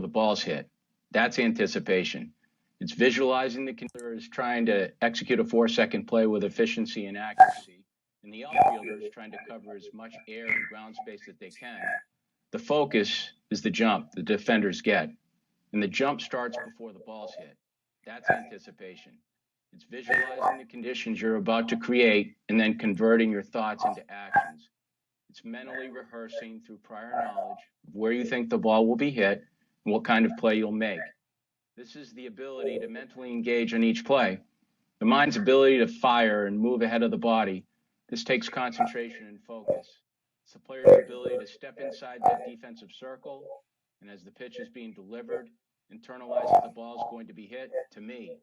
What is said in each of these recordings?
the ball's hit. That's anticipation. It's visualizing the controller is trying to execute a 4-second play with efficiency and accuracy, and the outfielder is trying to cover as much air and ground space that they can. The focus is the jump the defenders get, and the jump starts before the ball's hit. That's anticipation. It's visualizing the conditions you're about to create and then converting your thoughts into actions. It's mentally rehearsing through prior knowledge of where you think the ball will be hit and what kind of play you'll make. This is the ability to mentally engage on each play. The mind's ability to fire and move ahead of the body. This takes concentration and focus. It's the player's ability to step inside that defensive circle, and as the pitch is being delivered, internalize that the ball is going to be hit to me.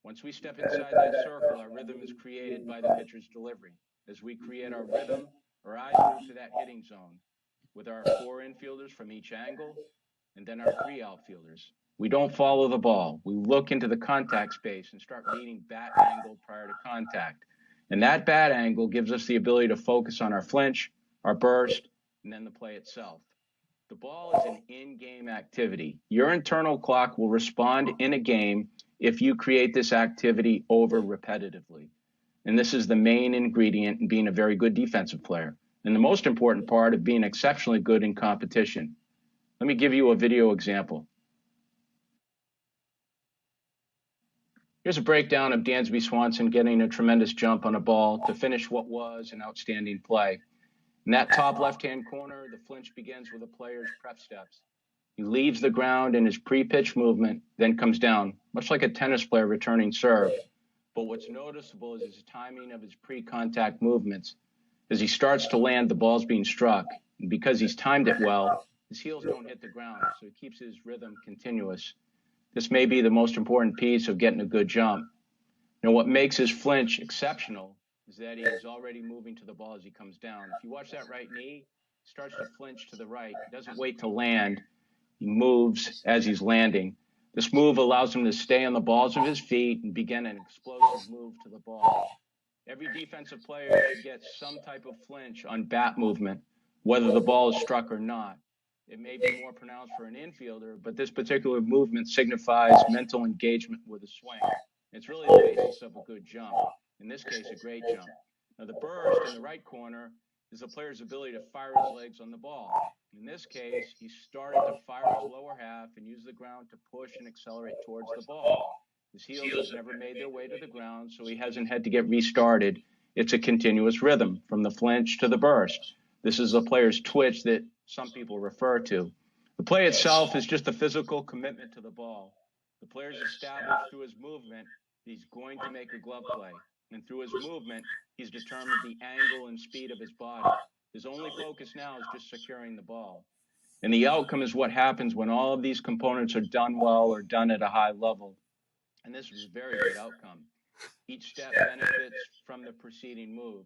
Once we step inside that circle, our rhythm is created by the pitcher's delivery. As we create our rhythm, our eyes move to that hitting zone with our 4 infielders from each angle and then our 3 outfielders. We don't follow the ball. We look into the contact space and start meeting bat angle prior to contact. And that bat angle gives us the ability to focus on our flinch, our burst, and then the play itself. The ball is an in-game activity. Your internal clock will respond in a game if you create this activity over repetitively. And this is the main ingredient in being a very good defensive player, and the most important part of being exceptionally good in competition. Let me give you a video example. Here's a breakdown of Dansby Swanson getting a tremendous jump on a ball to finish what was an outstanding play. In that top left-hand corner, the flinch begins with a player's prep steps. He leaves the ground in his pre-pitch movement, then comes down, much like a tennis player returning serve. But what's noticeable is his timing of his pre-contact movements. As he starts to land, the ball's being struck. And because he's timed it well, his heels don't hit the ground, so he keeps his rhythm continuous. This may be the most important piece of getting a good jump. Now, what makes his flinch exceptional is that he is already moving to the ball as he comes down. If you watch that right knee, he starts to flinch to the right. He doesn't wait to land. He moves as he's landing. This move allows him to stay on the balls of his feet and begin an explosive move to the ball. Every defensive player should get some type of flinch on bat movement, whether the ball is struck or not. It may be more pronounced for an infielder, but this particular movement signifies mental engagement with a swing. It's really the basis of a good jump. In this case, a great jump. Now, the burst in the right corner is the player's ability to fire his legs on the ball. In this case, he started to fire his lower half and use the ground to push and accelerate towards the ball. His heels have never made their way to the ground, so he hasn't had to get restarted. It's a continuous rhythm from the flinch to the burst. This is a player's twitch that some people refer to. The play itself is just a physical commitment to the ball. The player's established through his movement he's going to make a glove play. And through his movement, he's determined the angle and speed of his body. His only focus now is just securing the ball. And the outcome is what happens when all of these components are done well or done at a high level. And this was a very good outcome. Each step benefits from the preceding move.